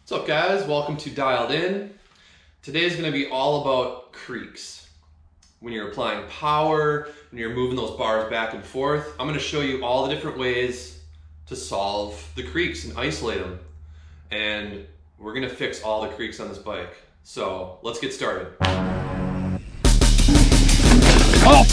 What's up, guys? Welcome to Dialed In. Today is going to be all about creaks. When you're applying power, when you're moving those bars back and forth, I'm going to show you all the different ways to solve the creaks and isolate them. And we're going to fix all the creaks on this bike. So let's get started. Oh!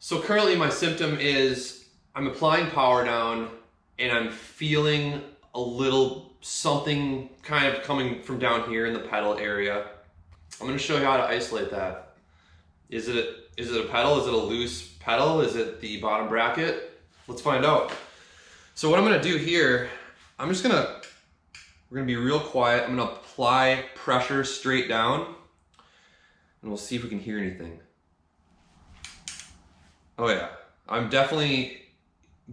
So currently my symptom is I'm applying power down and I'm feeling a little something kind of coming from down here in the pedal area. I'm going to show you how to isolate that. Is it a pedal? Is it a loose pedal? Is it the bottom bracket? Let's find out. So what I'm going to do here, we're going to be real quiet. I'm going to apply pressure straight down and we'll see if we can hear anything. Oh yeah, I'm definitely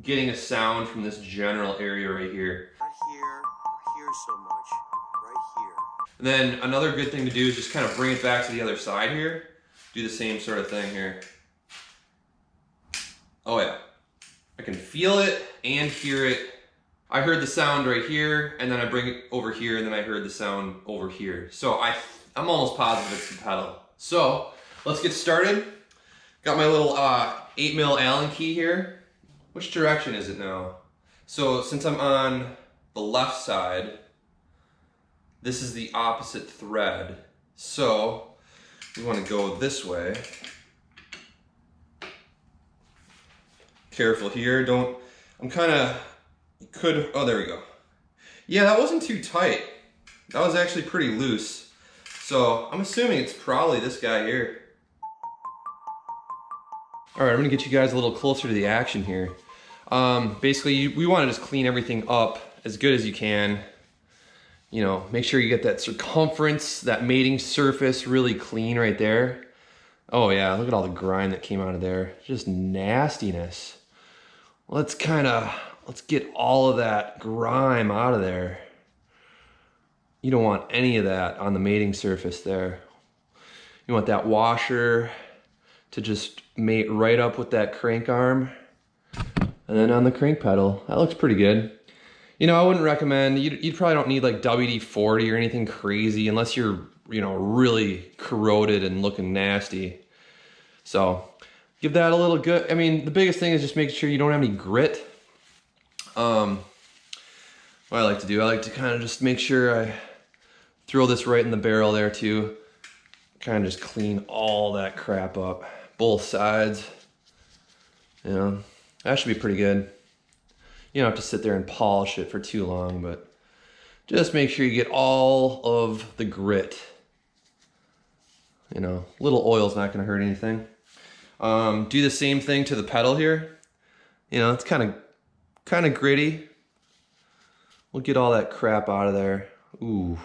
getting a sound from this general area right here. Not here, or here so much, right here. And then another good thing to do is just kind of bring it back to the other side here. Do the same sort of thing here. Oh yeah, I can feel it and hear it. I heard the sound right here, and then I bring it over here, and then I heard the sound over here. So I'm almost positive it's the pedal. So let's get started. Got my little 8mm Allen key here. Which direction is it now? So since I'm on the left side, this is the opposite thread. So we want to go this way. Careful here, oh, there we go. Yeah, that wasn't too tight. That was actually pretty loose. So I'm assuming it's probably this guy here. All right, I'm gonna get you guys a little closer to the action here. Basically, we wanna just clean everything up as good as you can. You know, make sure you get that circumference, that mating surface really clean right there. Oh yeah, look at all the grime that came out of there. Just nastiness. Let's get all of that grime out of there. You don't want any of that on the mating surface there. You want that washer to just mate right up with that crank arm. And then on the crank pedal, that looks pretty good. You know, I wouldn't recommend, you probably don't need like WD-40 or anything crazy unless you're, you know, really corroded and looking nasty. So give that a little good, I mean, the biggest thing is just making sure you don't have any grit. What I like to do, I like to kind of just make sure I throw this right in the barrel there too. Kind of just clean all that crap up. Both sides. You know, that should be pretty good. You don't have to sit there and polish it for too long, but just make sure you get all of the grit. You know, little oil's not gonna hurt anything. Do the same thing to the pedal here. You know, it's kind of gritty. We'll get all that crap out of there. Ooh.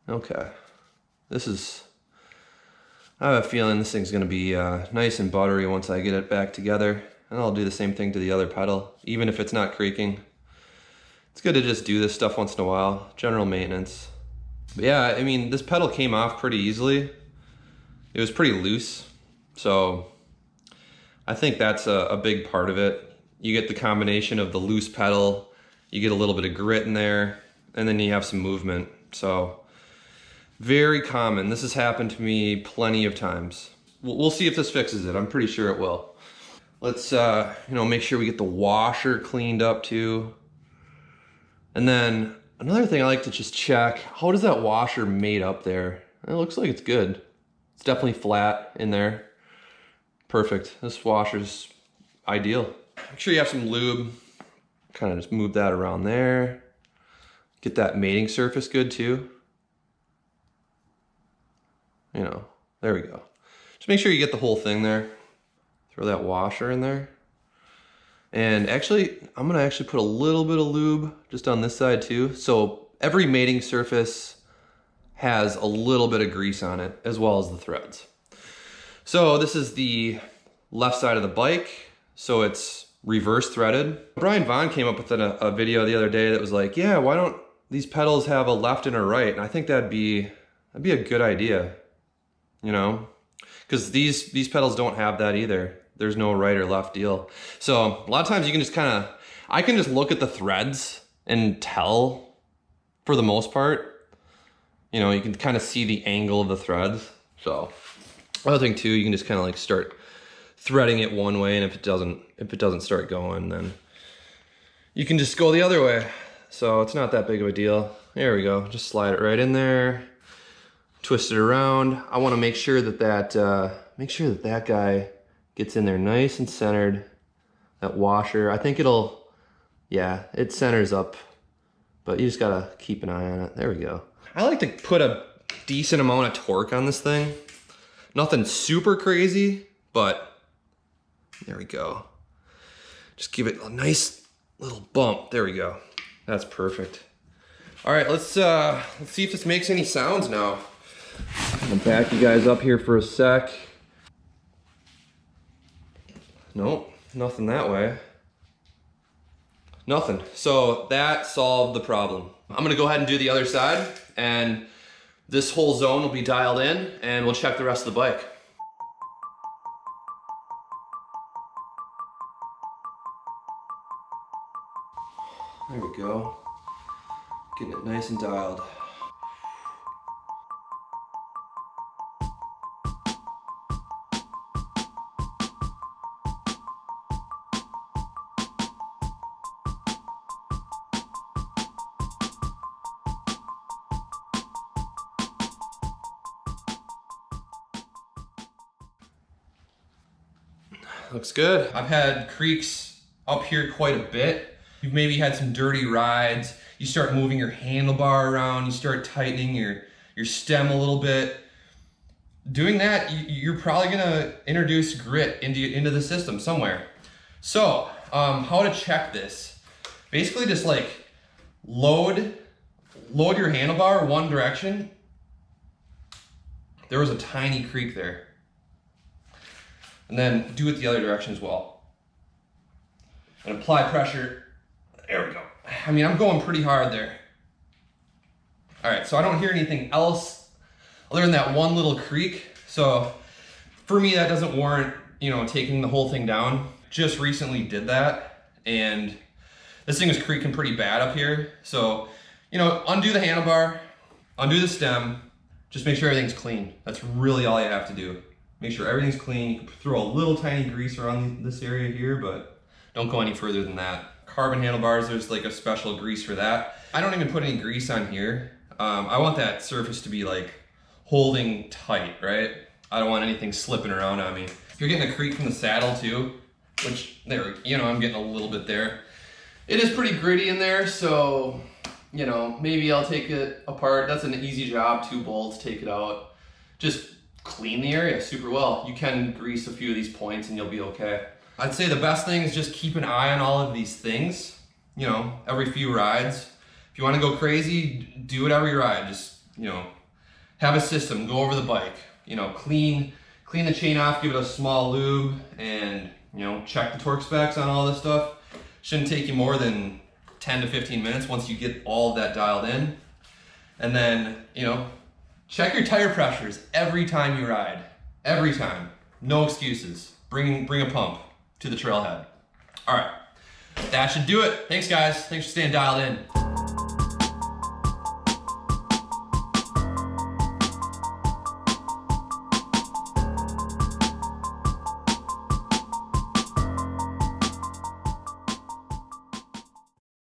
Okay. I have a feeling this thing's gonna be nice and buttery once I get it back together. And I'll do the same thing to the other pedal, even if it's not creaking. It's good to just do this stuff once in a while, general maintenance. But yeah, I mean, this pedal came off pretty easily. It was pretty loose, so I think that's a big part of it. You get the combination of the loose pedal, you get a little bit of grit in there, and then you have some movement. So very common. This has happened to me plenty of times. We'll see if this fixes it. I'm pretty sure it will. Let's you know, make sure we get the washer cleaned up too. And then another thing I like to just check, how does that washer mate up there? It looks like it's good. It's definitely flat in there. Perfect. This washer's ideal. Make sure you have some lube. Kind of just move that around there. Get that mating surface good too. You know, there we go. Just make sure you get the whole thing there. Throw that washer in there. And actually, I'm gonna put a little bit of lube just on this side too. So every mating surface has a little bit of grease on it, as well as the threads. So this is the left side of the bike. So it's reverse threaded. Brian Vaughn came up with a video the other day that was like, yeah, why don't these pedals have a left and a right, and I think that'd be a good idea, you know, because these pedals don't have that either. There's no right or left deal. So a lot of times you can just I can just look at the threads and tell, for the most part, you know, you can kind of see the angle of the threads. So other thing too, you can just kind of like start threading it one way, and if it doesn't start going, then you can just go the other way. So it's not that big of a deal. There we go. Just slide it right in there, twist it around. I want to make sure that that guy gets in there nice and centered. That washer, I think yeah, it centers up, but you just gotta keep an eye on it. There we go. I like to put a decent amount of torque on this thing. Nothing super crazy, but there we go. Just give it a nice little bump. There we go. That's perfect. All right, let's see if this makes any sounds now. I'm gonna back you guys up here for a sec. Nope, nothing that way. Nothing. So that solved the problem. I'm gonna go ahead and do the other side, and this whole zone will be dialed in, and we'll check the rest of the bike. There we go. Getting it nice and dialed. Looks good. I've had creaks up here quite a bit. You've maybe had some dirty rides. You start moving your handlebar around, you start tightening your stem a little bit. Doing that, you're probably gonna introduce grit into the system somewhere. So, how to check this? Basically just like load your handlebar one direction. There was a tiny creak there. And then do it the other direction as well. And apply pressure. There we go. I mean, I'm going pretty hard there. All right, so I don't hear anything else other than that one little creak. So for me, that doesn't warrant, you know, taking the whole thing down. Just recently did that, and this thing was creaking pretty bad up here. So, you know, undo the handlebar, undo the stem, just make sure everything's clean. That's really all you have to do. Make sure everything's clean. You can throw a little tiny grease around this area here, but don't go any further than that. Carbon handlebars, there's like a special grease for that. I don't even put any grease on here. I want that surface to be like holding tight, right? I don't want anything slipping around on me. If you're getting a creak from the saddle too, which there, you know, I'm getting a little bit there. It is pretty gritty in there, so, you know, maybe I'll take it apart. That's an easy job, 2 bolts, take it out. Just clean the area super well. You can grease a few of these points and you'll be okay. I'd say the best thing is just keep an eye on all of these things, you know, every few rides. If you want to go crazy, do it every ride. Just, you know, have a system, go over the bike, you know, clean the chain off, give it a small lube, and, you know, check the torque specs on all this stuff. Shouldn't take you more than 10 to 15 minutes once you get all of that dialed in. And then, you know, check your tire pressures every time you ride. Every time. No excuses. Bring a pump to the trailhead. All right. That should do it. Thanks, guys. Thanks for staying dialed in.